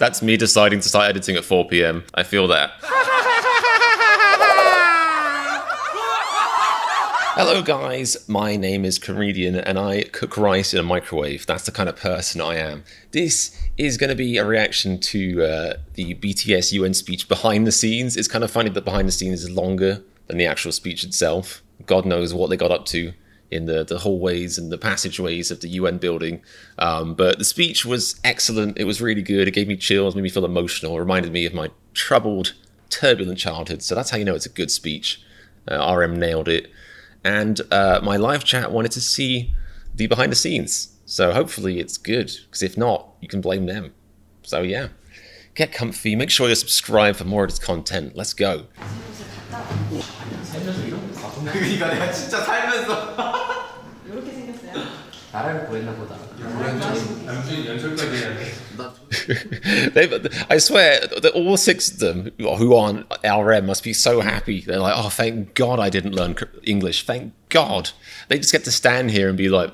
That's me deciding to start editing at 4 p.m. I feel that. Hello guys, my name is Comedian and I cook rice in a microwave. That's the kind of person I am. This is going to be a reaction to the BTS UN speech behind the scenes. It's kind of funny that behind the scenes is longer than the actual speech itself. God knows what they got up to in the hallways and the passageways of the UN building. But the speech was excellent. It was really good. It gave me chills, made me feel emotional. It reminded me of my troubled, turbulent childhood. So that's how you know it's a good speech. RM nailed it. And my live chat wanted to see the behind the scenes. So hopefully it's good, because if not, you can blame them. So yeah, get comfy, make sure you're subscribed for more of this content. Let's go. 이거 내가 진짜 살면서 이렇게 생겼어요? 나라를 구했나 보다. 연출까지 해야 돼. I swear that all six of them who aren't RM must be so happy. They're like, oh, thank God I didn't learn English. Thank God. They just get to stand here and be like,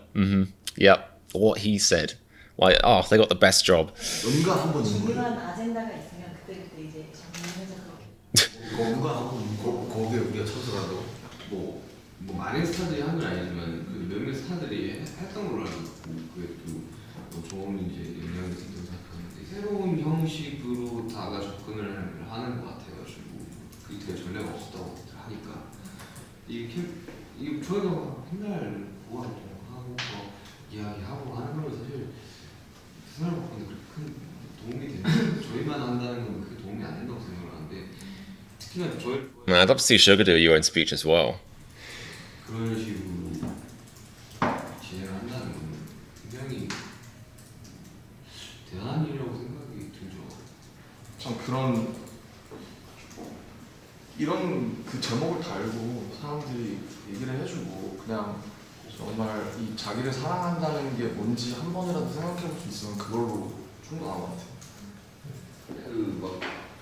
yep, what he said. Like, oh, they got the best job. 중요한 아젠다가 있으면 그때부터 이제 정리해서 그렇게. 누가 하고 거기에 우리가 쳐들어가도 뭐 많은 스타들이 한 건 아니지만 그 몇몇 스타들이 했던 걸로 알고 있고 그게 또 좋은 이제 영향을 준다고 생각하는데 새로운 형식으로 다가 접근을 하는 것 같아가지고 그게 되게 전례가 없었다고 하니까 이게 저희가 맨날 보아도 하고 이야기하고 하는 걸 사실 생각을 바꾸는데 그렇게 큰 도움이 되는 저희만 한다는 건 그게 도움이 안 된다고 생각을 하는데 특히나 저희 I'd love to see Sugar do a UN speech as well. 그런 식으로 진행을 한다는 건 굉장히 대단한 일이라고 생각이 들죠. 참 이런 그 제목을 달고 사람들이 얘기를 해주고 그냥 정말 이 자기를 사랑한다는 게 뭔지 한 번이라도 생각해볼 수 있으면 그걸로 충분한 것 같아요.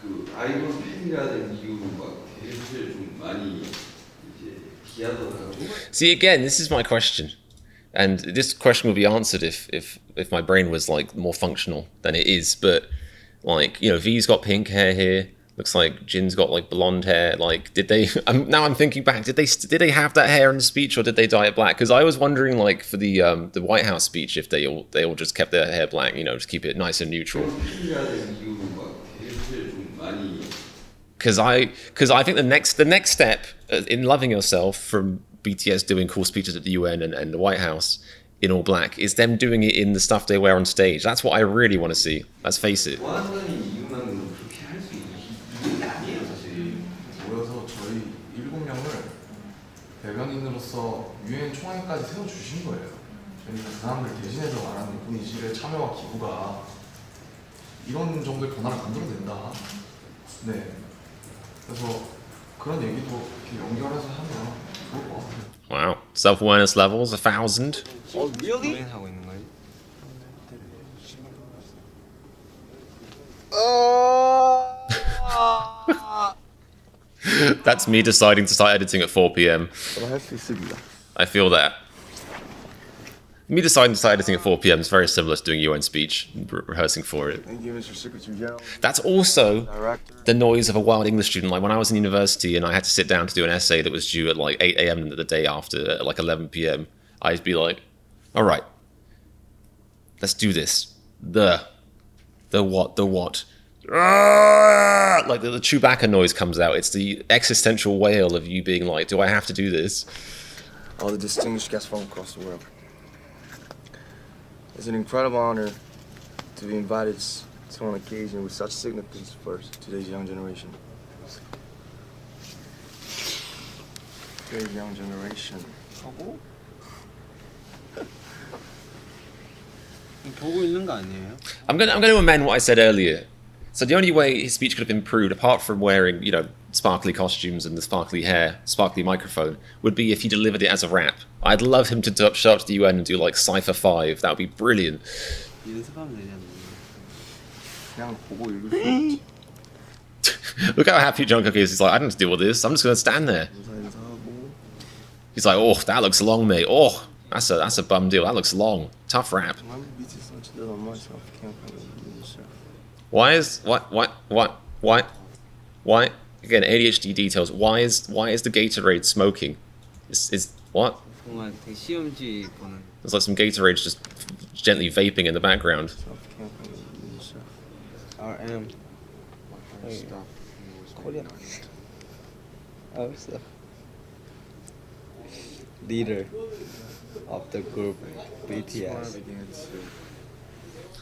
그 아이돌 팬이라는 이유로 막 사실 좀 많이 이제 비하더라고. See, again, this is my question. And this question would be answered if my brain was like more functional than it is. But like, you know, V's got pink hair here. Looks like Jin's got like blonde hair. Like, did they? Now I'm thinking back. Did they have that hair in the speech, or did they dye it black? Because I was wondering, like, for the White House speech, if they all just kept their hair black. You know, just keep it nice and neutral. Because I think the next step in loving yourself from BTS doing cool speeches at the UN and the White House in all black is them doing it in the stuff they wear on stage. That's what I really want to see. Let's face it. 모여서 저희 7명을 대변인으로서 유엔 총회까지 세워주신 거예요. 그러니까 그 사람들 대신해서 말하는 뿐이지 참여와 기부가 이런 정도의 변화를 만들어낸다. 네. 그래서 그런 얘기도 이렇게 연결해서 하면 좋을 것 같아요. Wow, self-awareness levels 1,000. really? 하고 있는 거예요? That's me deciding to start editing at 4 p.m. 할 수 있습니다. I feel that. Me deciding to start editing at 4 p.m. is very similar to doing UN speech, rehearsing for it. Thank you, Mr. Secretary General. That's also the noise of a wild English student. Like when I was in university and I had to sit down to do an essay that was due at like 8 a.m. the day after, at like 11 p.m., I'd be like, all right, let's do this. The what? Like the Chewbacca noise comes out. It's the existential wail of you being like, do I have to do this? All the distinguished guests from across the world. It's an incredible honor to be invited to an occasion with such significance for today's young generation. Today's young generation. 보고 있는 거 아니에요? I'm going to amend what I said earlier. So the only way his speech could have improved, apart from wearing, you know, sparkly costumes and the sparkly hair, sparkly microphone, would be if he delivered it as a rap. I'd love him to show up to the UN and do like Cypher 5. That would be brilliant. 연습하면 되잖아. 그냥 보고 읽을 수 있지. Look how happy Jungkook is. He's like, I don't have to deal with this. I'm just going to stand there. 인사하고. He's like, oh, that looks long, mate. Oh, that's a bum deal. That looks long. Tough rap. Why is why again ADHD details? Why is the Gatorade smoking? Is what? 뭔가 되게 시험지 보는. There's like some Gatorade just gently vaping in the background. RM. Korean. Oh, so. Leader of the group BTS.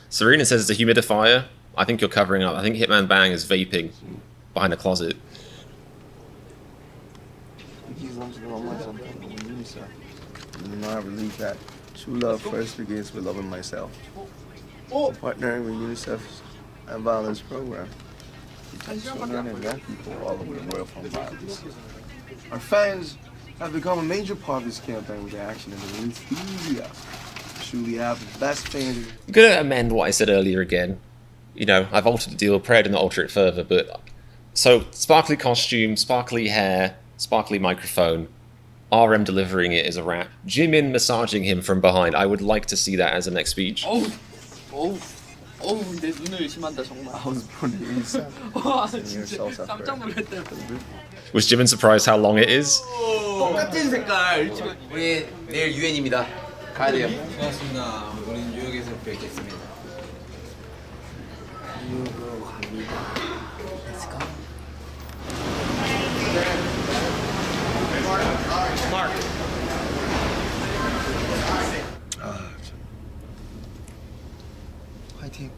Serena says it's a humidifier. I think you're covering up. I think Hitman Bang is vaping behind a closet. You know, I believe that true love first begins with loving myself. Partnering with UNICEF's violence program. Protect children and young people all over the world from violence. Our fans have become a major part of this campaign with their action and the release media. Truly have the best fans. I'm gonna amend what I said earlier again. You know, I've altered the deal. Prayer did not alter it further, but so sparkly costume, sparkly hair, sparkly microphone. RM delivering it as a rap. Jimin massaging him from behind. I would like to see that as the next speech. 어우 내 눈을 의심한다 정말. I was born in ENGSUB. 와 진짜 깜짝 놀랐다. Was Jimin surprised how long it is? 똑같은 색깔. 우리 내일 유엔입니다. 가야 돼요. 고맙습니다. 우리는 뉴욕에서 뵙겠습니다. 뉴욕으로 갑니다. Let's go. Mark. 화이팅.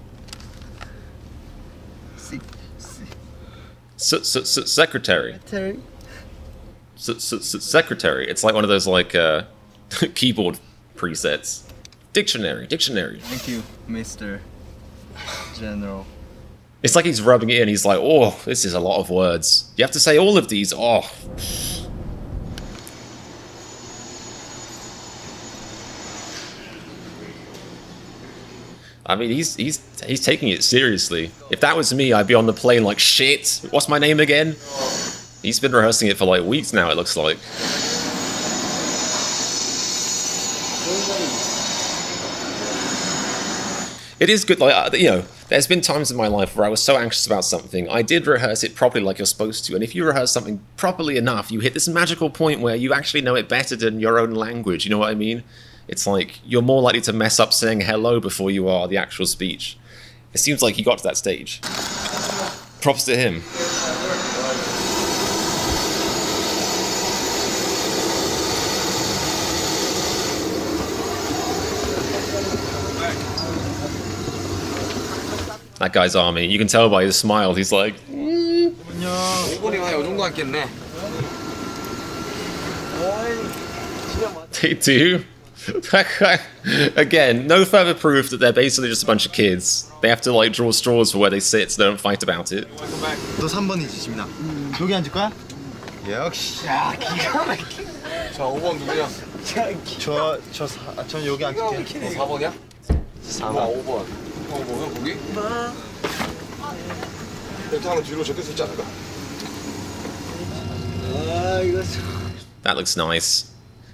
Secretary. Secretary. It's like one of those like keyboard presets. Dictionary. Thank you, Mr. General. It's like he's rubbing it in. He's like, oh, this is a lot of words. You have to say all of these. Oh. I mean, he's taking it seriously. If that was me, I'd be on the plane like, shit, what's my name again? He's been rehearsing it for like weeks now, it looks like. It is good, like, you know, there's been times in my life where I was so anxious about something, I did rehearse it properly like you're supposed to, and if you rehearse something properly enough, you hit this magical point where you actually know it better than your own language, you know what I mean? It's like, you're more likely to mess up saying hello before you are the actual speech. It seems like he got to that stage. Props to him. That guy's army. You can tell by his smile. He's like, 5분이 와요. 이 정도 앉겠네. they do. Again, no further proof that they're basically just a bunch of kids. They have to like draw straws for where they sit so they don't fight about it. 너 3번이지, 지민아. 여기 앉을 거야? 역시. 야, 기가 막히게. 자, 5번 누구냐? 전 여기 앉을게. 너 4번이야? 4번. 5번. 형 거기? 이렇게 하면 뒤로 적혀 있지 않을까? That looks nice.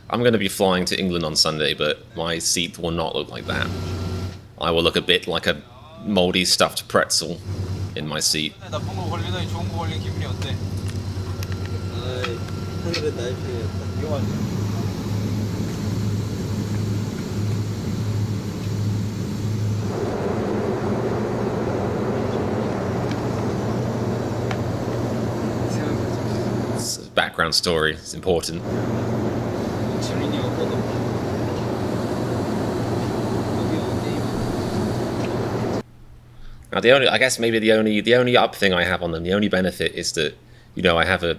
I'm going to be flying to England on Sunday, but my seat will not look like that. I will look a bit like a moldy stuffed pretzel in my seat. 나쁜 거 걸리더니 좋은 거 걸린 기분이 어때? 하늘은 날 편이었다. 이거 Background story is important. Now I guess maybe the only up thing I have on them, the only benefit is that, you know, I have a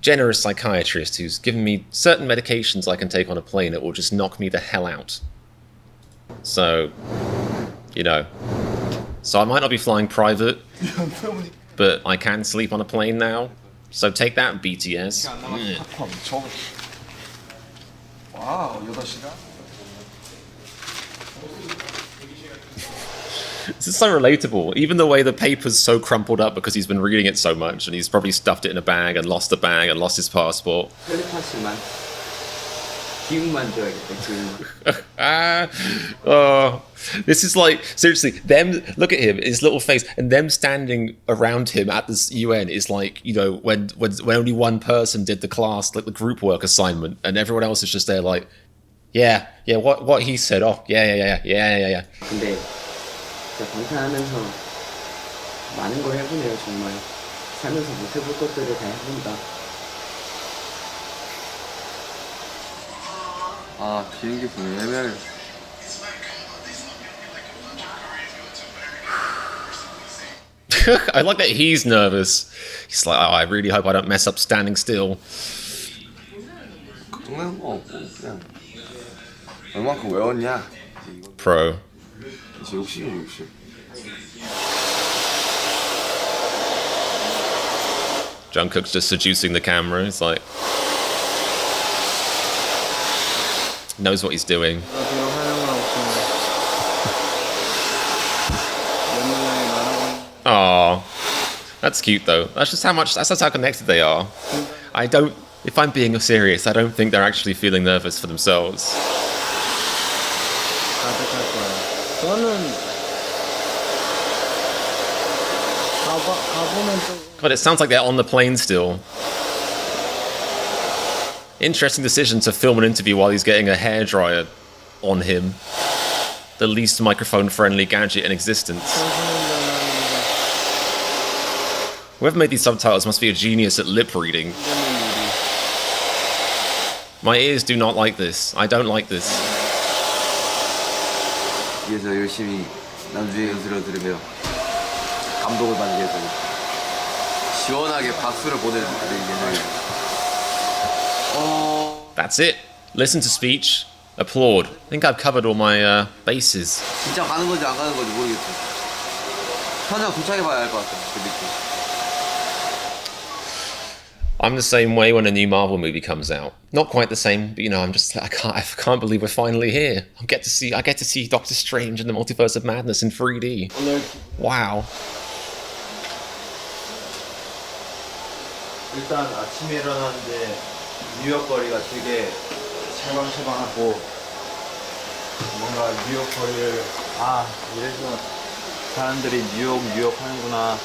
generous psychiatrist who's given me certain medications I can take on a plane that will just knock me the hell out. So, you know, so I might not be flying private, but I can sleep on a plane now. So take that, BTS. 와우, 8시간? This is so relatable. Even the way the paper's so crumpled up because he's been reading it so much, and he's probably stuffed it in a bag and lost the bag and lost his passport. 기운만 줘야겠다. 기운만. Oh, this is like seriously. Them look at him, his little face, and them standing around him at this UN is like, you know, when only one person did the class, like the group work assignment, and everyone else is just there like, yeah, what he said. Oh, yeah. 근데 진짜 방탄하면서 많은 걸 해보네요. 정말 살면서 못 해볼 것들을 다 해본다. 아 비행기 보내면 I like that he's nervous. He's like, oh, I really hope I don't mess up standing still. 걱정은 뭐 없고 그냥 얼만큼 외웠냐 이제 이거 Pro. 이제 욕심 Jungkook's just seducing the camera. It's like, knows what he's doing. Aw, that's cute though. That's just that's how connected they are. If I'm being serious, I don't think they're actually feeling nervous for themselves. God, it sounds like they're on the plane still. Interesting decision to film an interview while he's getting a hairdryer on him. The least microphone-friendly gadget in existence. Whoever made these subtitles must be a genius at lip reading. My ears do not like this. I don't like this. 위에서 열심히 남주의 연설을 들으며 감동을 받기 위해서 시원하게 박수를 보내드리기 위해서 That's it. Listen to speech. Applaud. I think I've covered all my bases. 진짜 가는 건지 안 가는 건지 모르겠어. 현장 도착해봐야 알 것 같아. 그 느낌. I'm the same way when a new Marvel movie comes out. Not quite the same, but you know, I can't believe we're finally here. I get to see Doctor Strange and the Multiverse of Madness in 3D. Wow. 일단 아침에 일어났는데 뉴욕 거리가 되게 샤방샤방하고 뭔가 뉴욕 거리를 이래서 사람들이 뉴욕 하는구나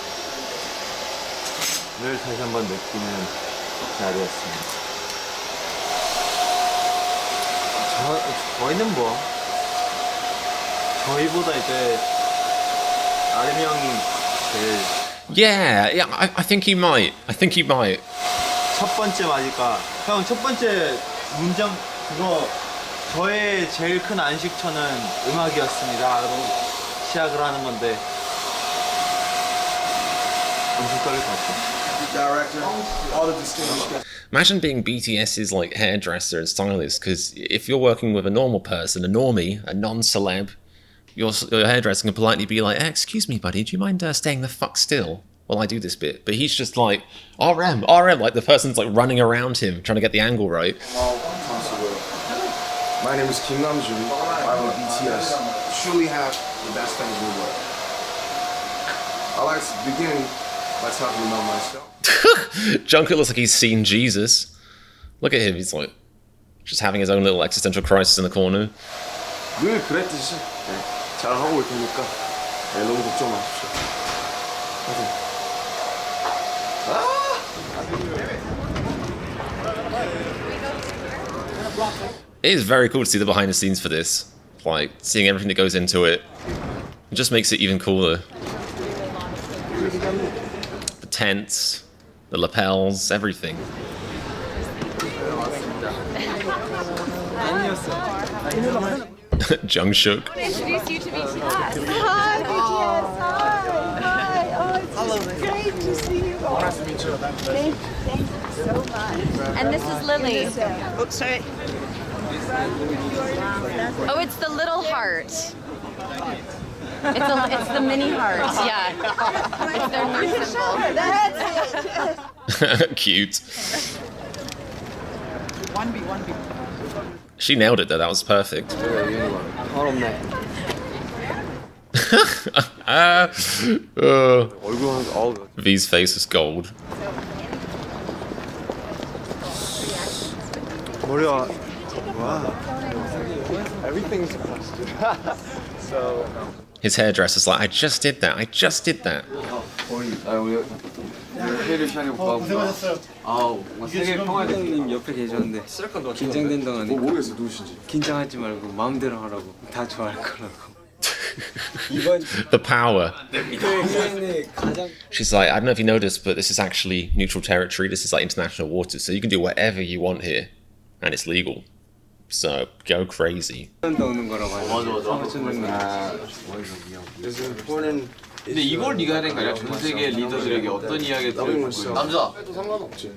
를 다시 한번 느끼는 날이었습니다. 저희는 뭐 저희보다 이제 아름이 형이 제일 Yeah, I think he might. 첫 번째 맞을까? 형 첫 번째 문장 그거 저의 제일 큰 안식처는 음악이었습니다. 그리고 시작을 하는 건데 엄청 떨릴 것 같아. Imagine being BTS's like hairdresser and stylist, because if you're working with a normal person, a normie, a non-celeb, your hairdresser can politely be like, excuse me, buddy, do you mind staying the fuck still while I do this bit? But he's just like, RM, like the person's like running around him, trying to get the angle right. My name is Kim Namjoon. I'm with BTS. Truly have the best fans in the world. I like to begin by talking about myself. Jungkook looks like he's seen Jesus. Look at him, he's like just having his own little existential crisis in the corner. 늘 그랬듯이 잘 하고 올 테니까 너무 걱정 마십시오. It is very cool to see the behind the scenes for this. Like, seeing everything that goes into it. It just makes it even cooler. The tents, the lapels, everything. Jungkook. Introduce you to BTS. Hi, BTS. Hi. Oh, it's great to see you all. Nice to meet you. Thank you so much. And this is Lily. Oh, sorry. Oh, it's the little heart. It's the mini heart. Yeah. It's their new symbol. That's it. Cute. 1B. She nailed it though, that was perfect. V's face is gold. 머리가 Everything's a question. So. His hairdresser's like, I just did that. I just did that. 우리 회의를 시작해 볼까? 고생하셨어요. 세계 평화대님 옆에 계셨는데 긴장된다더니 모르겠어 누구신지. 긴장하지 말고 마음대로 하라고 다 좋아할 거라고. The power. She's like, I don't know if you noticed, but this is actually neutral territory. This is like international waters, so you can do whatever you want here, and it's legal. So go crazy. 오는 거라고 하죠. It's important. 근데 이걸 네가 하는 거 아니야? 전 세계 리더들에게 어떤 이야기를 들려줄 거야? 남자 해도 상관없지.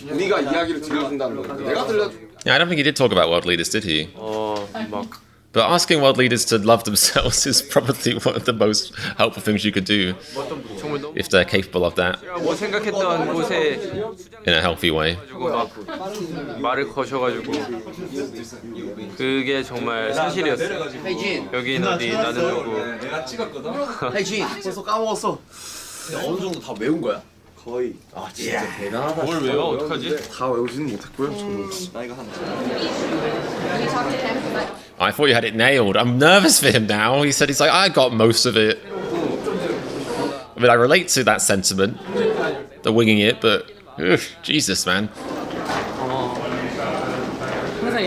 우리가 이야기를 들려준다는 거야. 내가 들려줘. Yeah, I don't think he did talk about world leaders, did he? 막 But asking world leaders to love themselves is probably one of the most helpful things you could do if they're capable of that 뭐 생각했던 곳에 in a healthy way. 막 말을 거셔가지고 그게 정말 사실이었어. 여긴 어디 나는 누구. 내가 찍었거든. 헤이진 벌써 까먹었어. 어느 정도 다 외운 거야? 거의. 아 진짜 대단하다. 뭘 외워? 어떡하지? 다 외우지는 못했고요. 저도 나이가 한. I thought you had it nailed. I'm nervous for him now. He said he's like, I got most of it. I mean, I relate to that sentiment, the winging it, but ugh, Jesus, man. 항상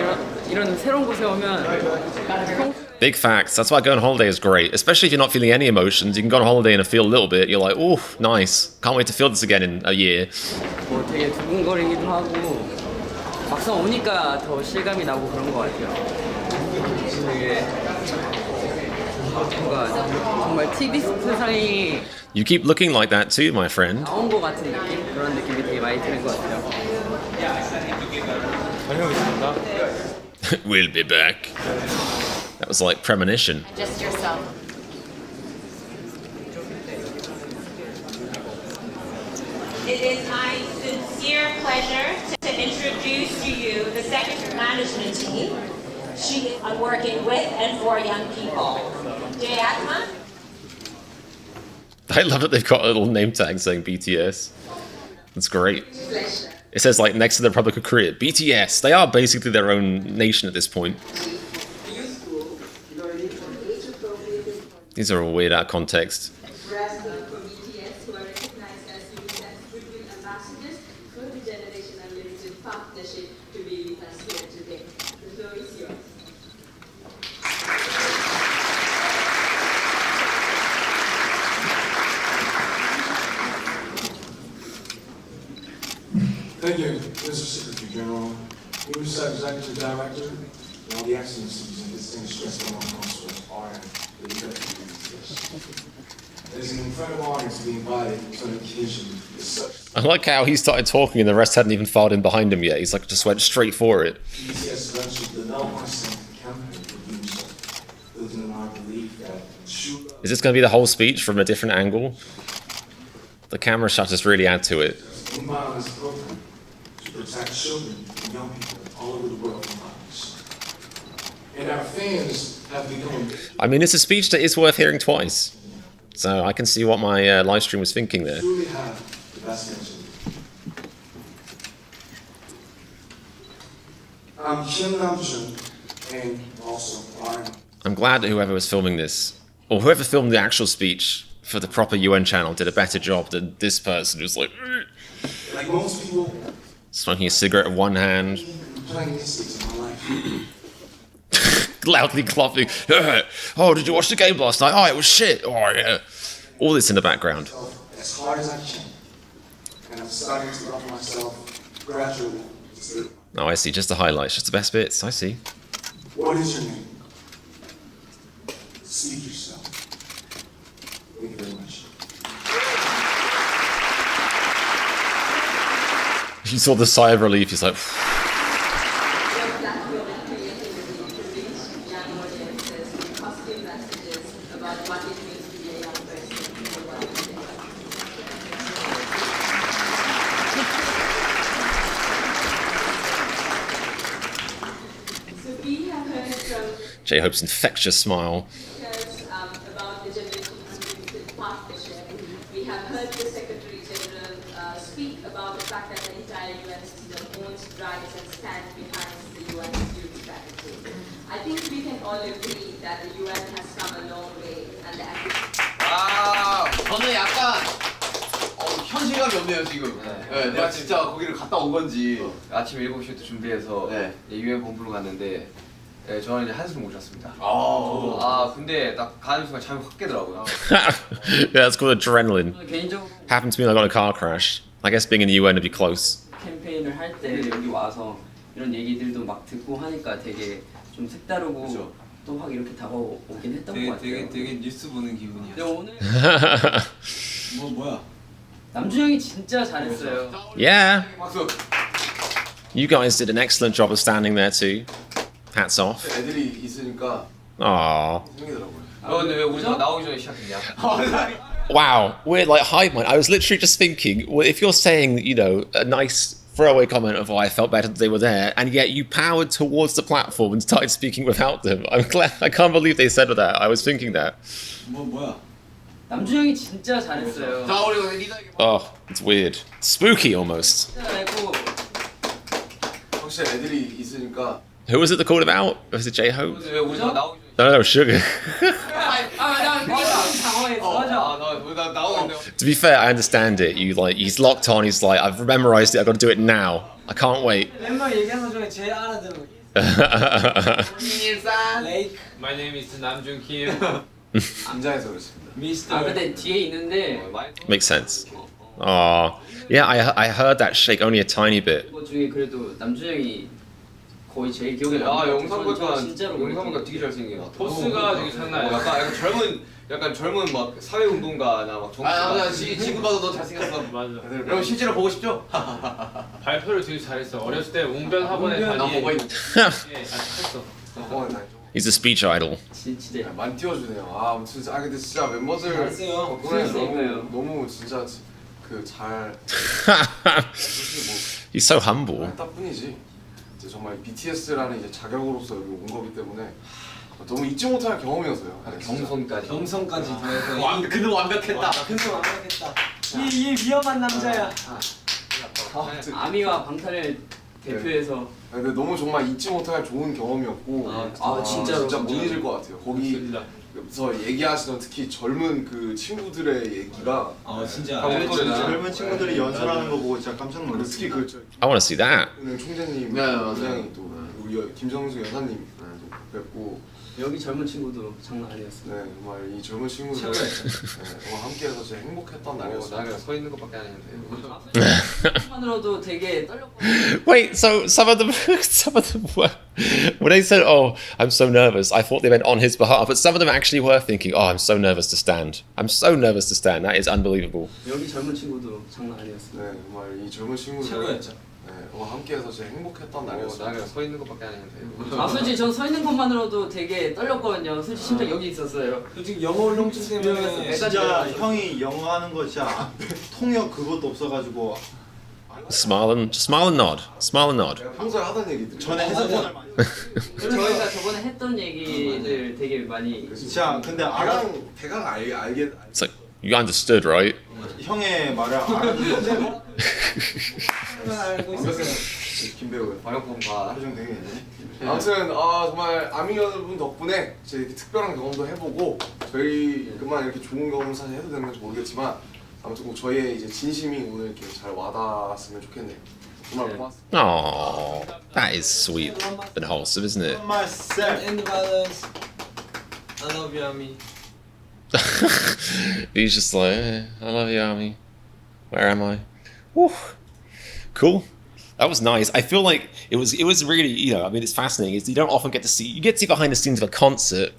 이런 새로운 곳에 오면 Big facts. That's why going on holiday is great, especially if you're not feeling any emotions. You can go on holiday and feel a little bit. You're like, oh, nice. Can't wait to feel this again in a year. 뭐 되게 두근거리기도 하고 막상 오니까 더 실감이 나고 그런 것 같아요. 되게 뭔가 정말 TV 스타상이 You keep looking like that too, my friend. 나온 것 같은 느낌? 그런 느낌이 되게 많이 드는 것 같아요. We'll be back. That was like premonition. Just yourself. It is my sincere pleasure to introduce to you the second management team. She is working with and for young people. Jay Atma. I love that they've got a little name tag saying BTS. That's great. It says like next to the Republic of Korea, BTS. They are basically their own nation at this point. These are all weird out of context. Thank you, Mr. Secretary General, ENGSUB Executive Director, and all the excellencies and distinguished guests among consuls are the executive. It is an incredible honor to be invited to an occasion as such. I like how he started talking and the rest hadn't even filed in behind him yet. He's like just went straight for it. BTS launched the No Consent campaign for ENGSUB, building on our belief that true love Is this going to be the whole speech from a different angle? The camera shutters really add to it. in violence program to protect children and young people all over the world from violence. And our fans have become I mean, it's a speech that is worth hearing twice. So I can see what my live stream was thinking there. truly have the best mention. I'm Kim Namjoon, and also I'm glad that whoever was filming this, or whoever filmed the actual speech for the proper UN channel, did a better job than this person who's like most people smoking a cigarette with one hand, playing mystics in my life. loudly coughing. Oh, did you watch the game last night? Oh, it was shit. Oh, yeah. All this in the background. As hard as I can. And I'm starting to love myself gradually. Oh, I see. Just the highlights, just the best bits. I see. What is your name? Speak yourself. Thank you very much. You saw the sigh of relief. He's like, J-Hope's infectious smile. About the Generation Unlimited partnership. We have heard the Secretary General speak about the fact that the entire UN system owns, drives, and stands behind the UN youth. think we can all agree that the UN has come a long way and the 저는 약간 현실감이 없네요 지금. 네, 내가 진짜 거기를 갔다 온 건지. 아침 7시부터 준비해서 UN 본부로 갔는데 저는 이제 한숨 못 잤습니다. 근데 딱 가는 순간 잠이 확 깨더라고요. Yeah, that's called adrenaline. 개인적으로 Happened to me when I got in a car crash. I guess being in the UN would be close. 캠페인을 할 때 여기 와서 이런 얘기들도 막 듣고 하니까 되게 좀 색다르고 또 확 이렇게 다가오긴 했던 것 같아요. 되게 뉴스 보는 기분이야. 근데 오늘 뭐야? 남준 형이 진짜 잘했어요. Yeah. 박수. You guys did an excellent job of standing there too. Hats off. 애들이 있으니까 Aww. 생기더라고요. 근데 왜 우리가 나오기 전에 시작했냐? Wow, we're like hive mind. I was literally just thinking, well, if you're saying, you know, a nice throwaway comment of, oh, I felt better that they were there, and yet you powered towards the platform and started speaking without them. I'm glad. I can't believe they said that. I was thinking that. 뭐야? 남준 형이 진짜 잘했어요. 자, 우리 리더. Oh, it's weird. Spooky almost. 진짜 잘했고 확실히 애들이 있으니까. Who was it that called him out? Was it J-Hope? 왜 우리가 나오기 No, Sugar. 나 나오는데. To be fair, I understand it. He's locked on. He's like, I've memorized it. I've got to do it now. I can't wait. 멤버 얘기하는 중에 제일 알아들은 거. My name is 남준 Kim. 긴장해서 그렇습니다. 근데 뒤에 있는데 Makes sense. Oh, yeah. I heard that shake only a tiny bit. 그거 중에 그래도 남준 형이 거의 제일 기억에 남는 것 같아요. 영상 보니까 진짜로 영상 보니까 되게 잘생겨. 포스가 되게 장난 아니야. 약간 젊은 막 사회운동가나 막 나 지금 봐도 너 잘생겼어. 맞아. 여러분 실제로 보고 싶죠? 발표를 되게 잘했어. 어렸을 때 웅변 학원에 나 보고 있는. 했어. He's a speech idol. 진짜 많이 띄워주네요. 진짜 근데 진짜 멤버들 잘했어요. 덕분에 너무 진짜 잘 He's so humble. 했다 뿐이지. 이제 정말 BTS라는 이제 자격으로서 여기 온 거기 때문에 너무 잊지 못할 경험이었어요. 경성까지 더해서 그는 완벽했다. 그는 완벽했다. 이 위험한 남자야. 아미와 방탄을 대표해서. 근데 너무 정말 잊지 못할 좋은 경험이었고. 진짜로 진짜 못 잊을 것 같아요. 거기서 얘기하시던 특히 젊은 그 친구들의 얘기가. 진짜. 젊은 친구들이 연설하는 거 보고 진짜 깜짝 놀랐어요. 특히 I want to see that. 총재님, 굉장히 또 우리 김정수 여사님 뵙고. 여기 젊은 친구도 장난 아니었어요. 네, 정말 이 젊은 친구들 정말 함께해서 진짜 행복했던 날이었어요. 나는 서 있는 것밖에 안 했는데. 만으로도 되게 떨렸고. Wait, so some of them were, when they said, "Oh, I'm so nervous," I thought they meant on his behalf, but some of them actually were thinking, "Oh, I'm so nervous to stand. I'm so nervous to stand." That is unbelievable. 여기 젊은 친구도 장난 아니었어요. 네, 정말 이 젊은 친구들 최고였죠. 함께해서 진짜 행복했던 날이었어요. 나는 서 있는 것밖에 안 했는데. 솔직히 전 서 있는 것만으로도 되게 떨렸거든요. 솔직히 심장 여기 있었어요. 솔직히 영어 울렁증 때문에 진짜 형이 영어 하는 거 진짜 통역 그것도 없어가지고 Smile and nod. Smile and nod. 평소에 하던 얘기들. 전에 해석본을 많이 저희가 저번에 했던 얘기들 되게 많이. 진짜 근데 대강 알게. It's like you understood, right? 형의 말을 알았는데 알고 있었어요. 김배우 방역본 봐. 표정 되게 있네. 아무튼 정말 아미 여러분 덕분에 제 이렇게 특별한 경험도 해보고 저희만 이렇게 좋은 경험 사실 해도 되는 건지 모르겠지만 아무튼 꼭 저희의 이제 진심이 오늘 이렇게 잘 와닿았으면 좋겠네요. 정말 고맙습니다. Oh, that is sweet and wholesome, isn't it? Myself. End violence. I love you, Ami. He's just like, I love you, Army. Where am I? Woo. Cool. That was nice. I feel like it was really, I mean, it's fascinating. You don't often get to see behind the scenes of a concert,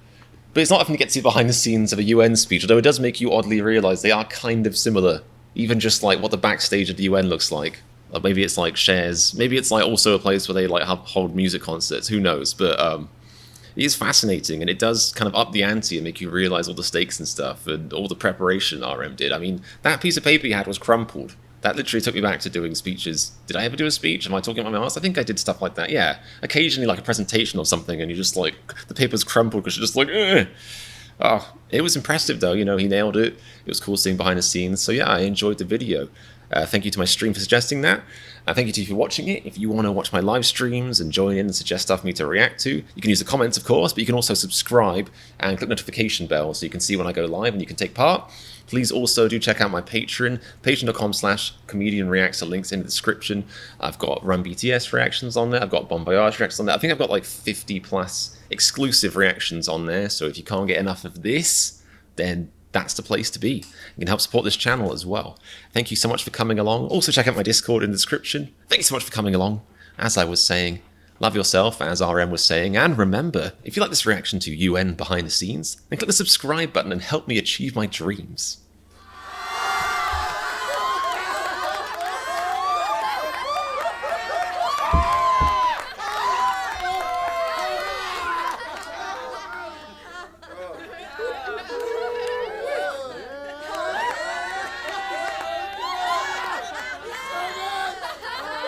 but it's not often you get to see behind the scenes of a UN speech, although it does make you oddly realize they are kind of similar. Even just like what the backstage of the UN looks like. Or maybe it's like shares. Maybe it's like also a place where they like hold music concerts. Who knows? But it is fascinating, and it does kind of up the ante and make you realize all the stakes and stuff and all the preparation RM did. I mean, that piece of paper you had was crumpled. That literally took me back to doing speeches. Did I ever do a speech? Am I talking about my ass? I think I did stuff like that, yeah. Occasionally like a presentation or something and you just like, the paper's crumpled because you're just like, ugh. Oh, it was impressive though, he nailed it. It was cool seeing behind the scenes. So yeah, I enjoyed the video. Thank you to my stream for suggesting that. Thank you to you for watching it. If you want to watch my live streams and join in and suggest stuff for me to react to, you can use the comments, of course, but you can also subscribe and click notification bell so you can see when I go live and you can take part. Please also do check out my Patreon, patreon.com/ComedianReacts. The link's in the description. I've got Run BTS reactions on there. I've got Bon Voyage reactions on there. I think I've got like 50 plus exclusive reactions on there. So if you can't get enough of this, then that's the place to be. You can help support this channel as well. Thank you so much for coming along. Also check out my Discord in the description. Thank you so much for coming along. As I was saying, love yourself, as RM was saying, and remember, if you like this reaction to UN behind the scenes, then click the subscribe button and help me achieve my dreams.